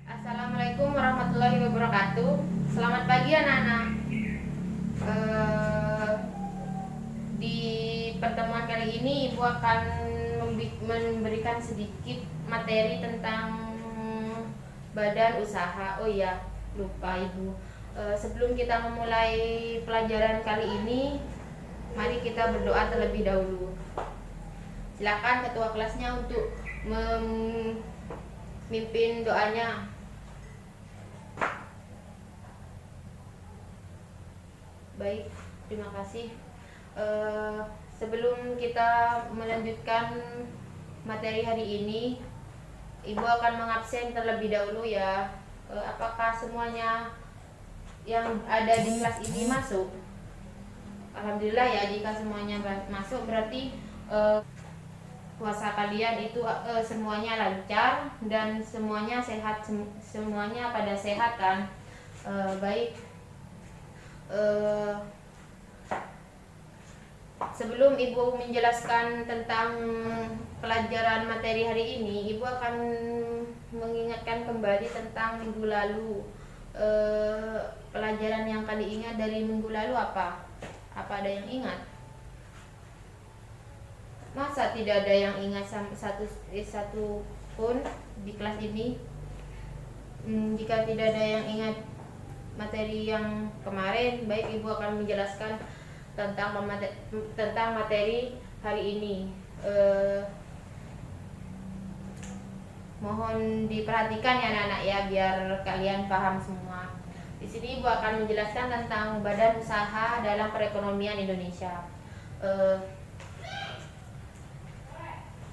Assalamualaikum warahmatullahi wabarakatuh. Selamat pagi anak-anak. Di pertemuan kali ini Ibu akan memberikan sedikit materi tentang badan usaha. Oh iya, lupa Ibu. Sebelum kita memulai pelajaran kali ini, mari kita berdoa terlebih dahulu. Silakan ketua kelasnya untuk memimpin doanya. Baik, terima kasih. Sebelum kita melanjutkan materi hari ini, Ibu akan mengabsen terlebih dahulu ya. Apakah semuanya yang ada di kelas ini masuk? Alhamdulillah ya, jika semuanya masuk berarti puasa kalian itu semuanya lancar dan semuanya sehat, semuanya pada sehat kan? Baik. Sebelum Ibu menjelaskan tentang pelajaran materi hari ini, Ibu akan mengingatkan kembali tentang minggu lalu. Pelajaran yang kali ingat dari minggu lalu apa? Apa ada yang ingat? Masa tidak ada yang ingat sampai satu pun di kelas ini? Jika tidak ada yang ingat materi yang kemarin, baik Ibu akan menjelaskan tentang materi hari ini. Mohon diperhatikan ya anak-anak ya, biar kalian paham semua. Di sini Ibu akan menjelaskan tentang badan usaha dalam perekonomian Indonesia.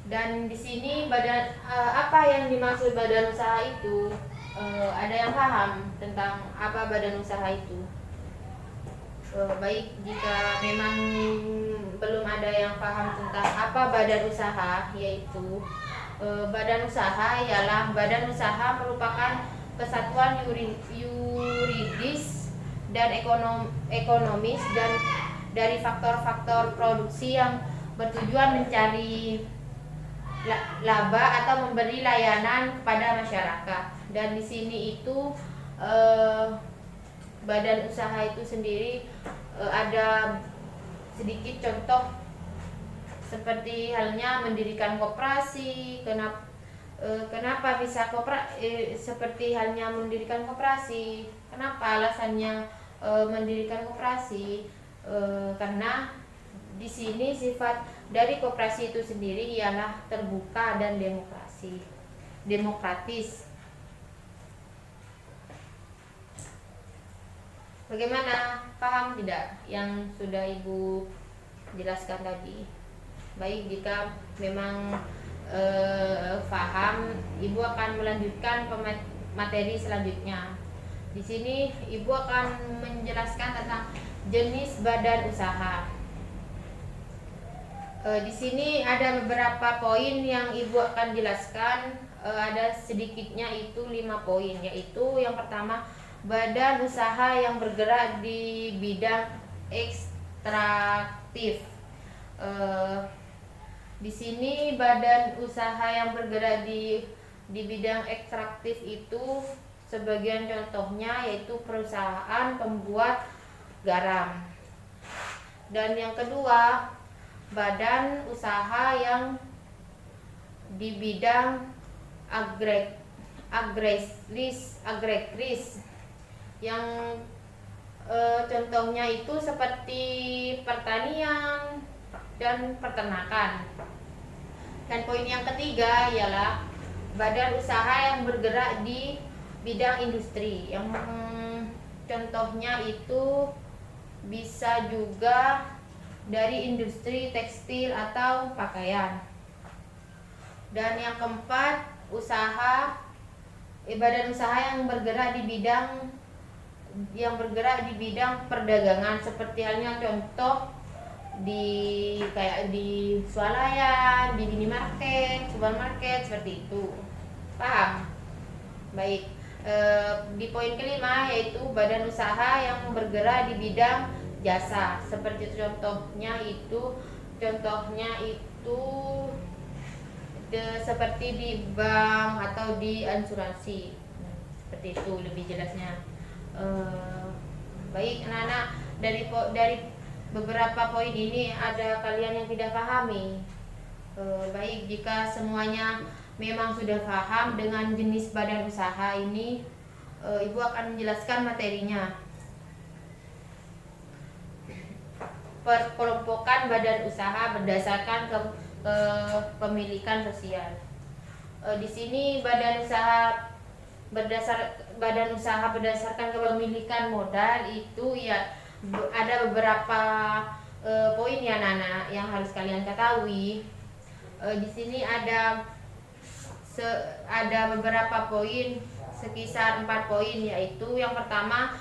Dan di sini apa yang dimaksud badan usaha itu? Ada yang paham tentang apa badan usaha itu? Baik, jika memang belum ada yang paham tentang apa badan usaha, yaitu badan usaha ialah badan usaha merupakan kesatuan yuridis dan ekonomis dan dari faktor-faktor produksi yang bertujuan mencari laba atau memberi layanan kepada masyarakat. Dan di sini itu badan usaha itu sendiri ada sedikit contoh seperti halnya mendirikan koperasi. Kenapa bisa seperti halnya mendirikan koperasi? Kenapa alasannya mendirikan koperasi? Karena di sini sifat dari koperasi itu sendiri ialah terbuka dan demokratis. Bagaimana? Paham tidak yang sudah Ibu jelaskan tadi? Baik, jika memang paham, Ibu akan melanjutkan materi selanjutnya. Di sini Ibu akan menjelaskan tentang jenis badan usaha. Di sini ada beberapa poin yang Ibu akan jelaskan. Ada sedikitnya itu 5 poin, yaitu yang pertama, badan usaha yang bergerak di bidang ekstraktif. Di sini badan usaha yang bergerak di bidang ekstraktif itu sebagian contohnya yaitu perusahaan pembuat garam. Dan yang kedua, badan usaha yang di bidang agrekris yang contohnya itu seperti pertanian dan peternakan. Dan poin yang ketiga ialah badan usaha yang bergerak di bidang industri, yang contohnya itu bisa juga dari industri tekstil atau pakaian. Dan yang keempat, badan usaha yang bergerak di bidang perdagangan, seperti halnya contoh kayak di swalayan, di minimarket, supermarket, seperti itu. Paham? Baik. Di poin kelima yaitu badan usaha yang bergerak di bidang jasa, seperti contohnya itu seperti di bank atau di asuransi. seperti itu lebih jelasnya. Baik anak-anak, dari beberapa poin ini ada kalian yang tidak pahami. Baik, jika semuanya memang sudah paham dengan jenis badan usaha ini, Ibu akan menjelaskan materinya. Perkelompokan badan usaha berdasarkan kepemilikan sosial. Di sini badan usaha berdasarkan kepemilikan modal itu ya ada beberapa poin ya Nana yang harus kalian ketahui. Di sini ada beberapa poin, sekisar 4 poin, yaitu yang pertama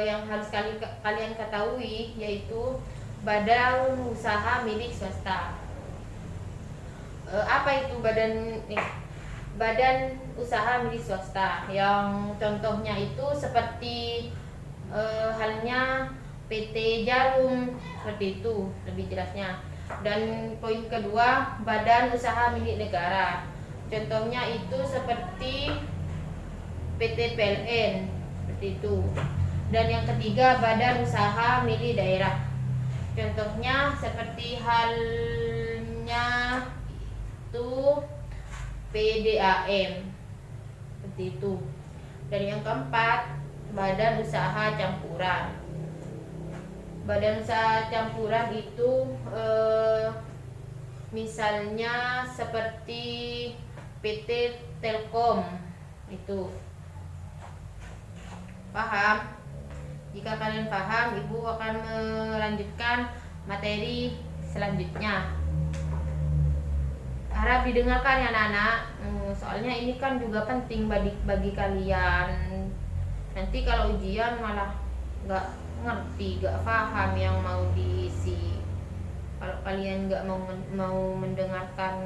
yang harus kalian ketahui yaitu badan usaha milik swasta. Apa itu badan usaha milik swasta? Yang contohnya itu seperti halnya PT Jarum, seperti itu lebih jelasnya. Dan poin kedua, badan usaha milik negara. Contohnya itu seperti PT PLN, seperti itu. Dan yang ketiga, badan usaha milik daerah. Contohnya seperti halnya itu PDAM, seperti itu. Dan yang keempat, badan usaha campuran. Badan usaha campuran itu misalnya seperti PT Telkom, itu. Paham? Jika kalian paham, Ibu akan melanjutkan materi selanjutnya. Harap didengarkan ya anak-anak, soalnya ini kan juga penting bagi kalian. Nanti kalau ujian malah nggak ngerti, nggak paham yang mau diisi. Kalau kalian nggak mau mendengarkan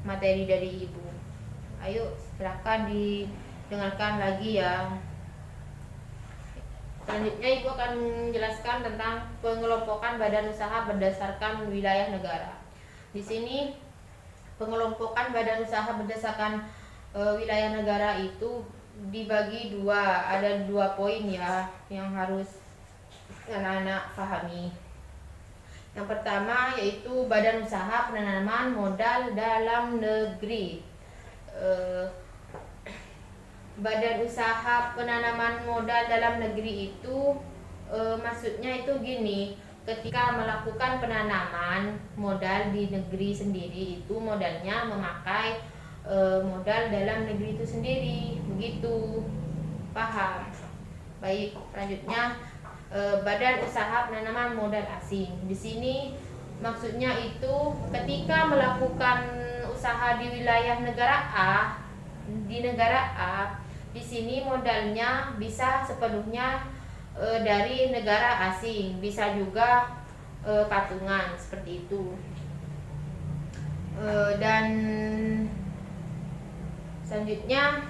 materi dari Ibu, ayo silahkan didengarkan lagi ya. Selanjutnya Ibu akan menjelaskan tentang pengelompokan badan usaha berdasarkan wilayah negara. Di sini pengelompokan badan usaha berdasarkan wilayah negara itu dibagi dua. Ada 2 poin ya yang harus anak-anak pahami. Yang pertama yaitu badan usaha penanaman modal dalam negeri. Badan usaha penanaman modal dalam negeri itu maksudnya itu gini, ketika melakukan penanaman modal di negeri sendiri itu modalnya memakai modal dalam negeri itu sendiri, begitu. Paham? Baik, selanjutnya badan usaha penanaman modal asing. Di sini maksudnya itu ketika melakukan usaha di wilayah negara A, di sini modalnya bisa sepenuhnya dari negara asing, bisa juga patungan, seperti itu. Dan selanjutnya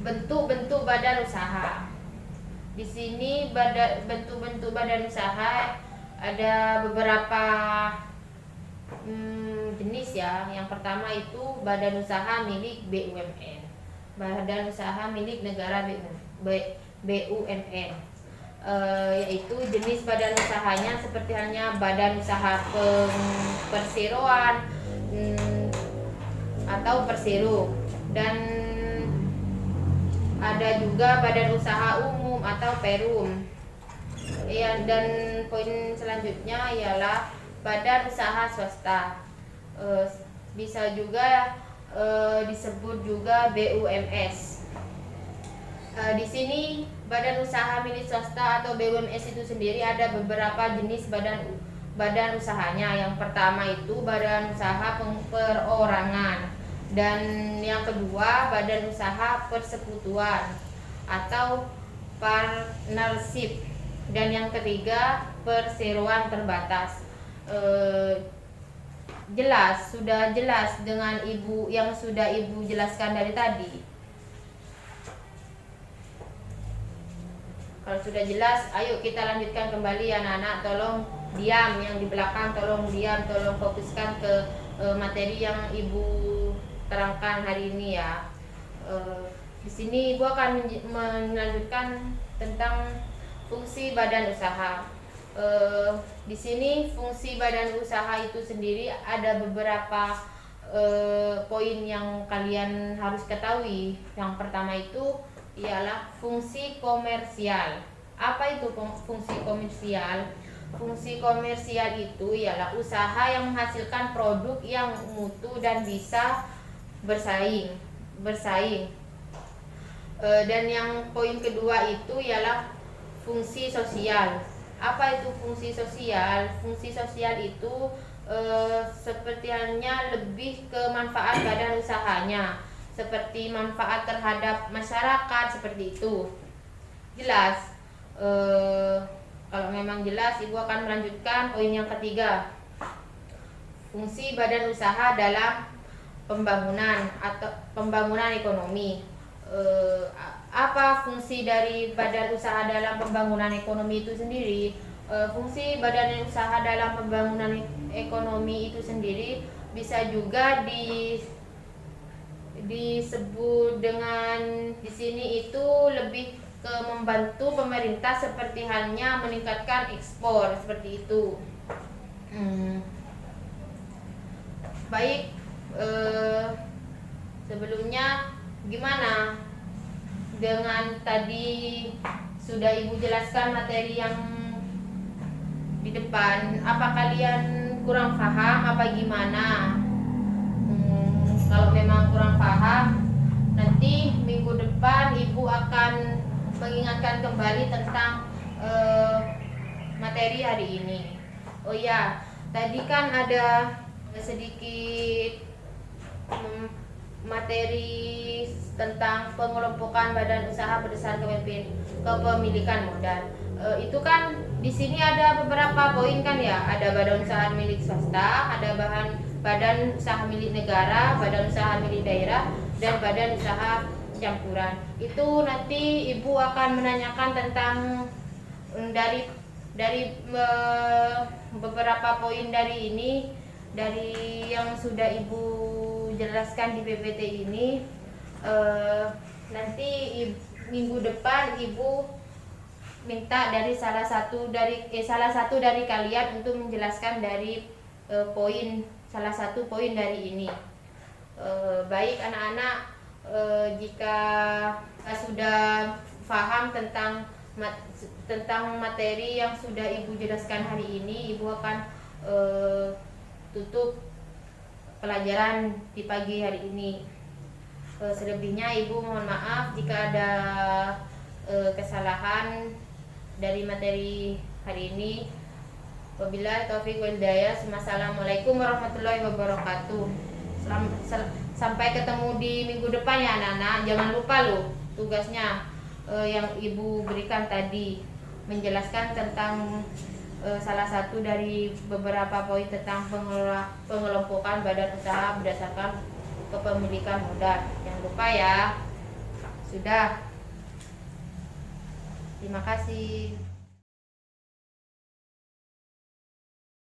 bentuk-bentuk badan usaha. Di sini bentuk-bentuk badan usaha ada beberapa jenis ya. Yang pertama itu badan usaha milik BUMN, badan usaha milik negara BUMN, yaitu jenis badan usahanya seperti halnya badan usaha perseroan atau persero, dan ada juga badan usaha umum atau perum. Ya, dan poin selanjutnya ialah badan usaha swasta. Bisa juga disebut juga BUMS. Di sini badan usaha milik swasta atau BUMS itu sendiri ada beberapa jenis badan usahanya. Yang pertama itu badan usaha perorangan, dan yang kedua badan usaha persekutuan atau partnership, dan yang ketiga perseroan terbatas. Sudah jelas dengan Ibu yang sudah Ibu jelaskan dari tadi. Kalau sudah jelas, ayo kita lanjutkan kembali ya anak-anak. Tolong diam, yang di belakang tolong diam, tolong fokuskan ke materi yang Ibu terangkan hari ini ya. Di sini Ibu akan melanjutkan tentang fungsi badan usaha. Di sini fungsi badan usaha itu sendiri ada beberapa poin yang kalian harus ketahui. Yang pertama itu ialah fungsi komersial. Apa itu fungsi komersial? Fungsi komersial itu ialah usaha yang menghasilkan produk yang mutu dan bisa bersaing. Dan yang poin kedua itu ialah fungsi sosial. Apa itu fungsi sosial? Fungsi sosial itu seperti halnya lebih ke manfaat badan usahanya, seperti manfaat terhadap masyarakat, seperti itu. Jelas? Kalau memang jelas, Ibu akan melanjutkan poin yang ketiga. Fungsi badan usaha dalam pembangunan atau pembangunan ekonomi. Apa fungsi dari badan usaha dalam pembangunan ekonomi itu sendiri? Fungsi badan usaha dalam pembangunan ekonomi itu sendiri bisa juga disebut dengan di sini itu lebih ke membantu pemerintah, seperti halnya meningkatkan ekspor, seperti itu. Baik, sebelumnya gimana dengan tadi sudah Ibu jelaskan materi yang di depan? Apa kalian kurang paham apa gimana? Kalau memang kurang paham, nanti minggu depan Ibu akan mengingatkan kembali tentang materi hari ini. Oh ya, tadi kan ada sedikit materi tentang pengelompokan badan usaha berdasarkan kepemilikan modal. Itu kan di sini ada beberapa poin kan ya, ada badan usaha milik swasta, ada badan usaha milik negara, badan usaha milik daerah, dan badan usaha campuran. Itu nanti Ibu akan menanyakan tentang dari beberapa poin dari ini, dari yang sudah Ibu jelaskan di PPT ini. Nanti minggu depan Ibu minta dari salah satu dari kalian untuk menjelaskan dari salah satu poin dari ini. Baik anak-anak, jika sudah paham tentang materi yang sudah Ibu jelaskan hari ini, Ibu akan tutup pelajaran di pagi hari ini. Selebihnya Ibu mohon maaf jika ada kesalahan dari materi hari ini. Wabillahi taufiq wal hidayah. Assalamualaikum warahmatullahi wabarakatuh. Sampai ketemu di minggu depan ya anak-anak. Jangan lupa loh tugasnya yang Ibu berikan tadi, menjelaskan tentang salah satu dari beberapa poin tentang pengelompokan badan usaha berdasarkan kepemilikan modal. Jangan lupa ya. Sudah. Terima kasih.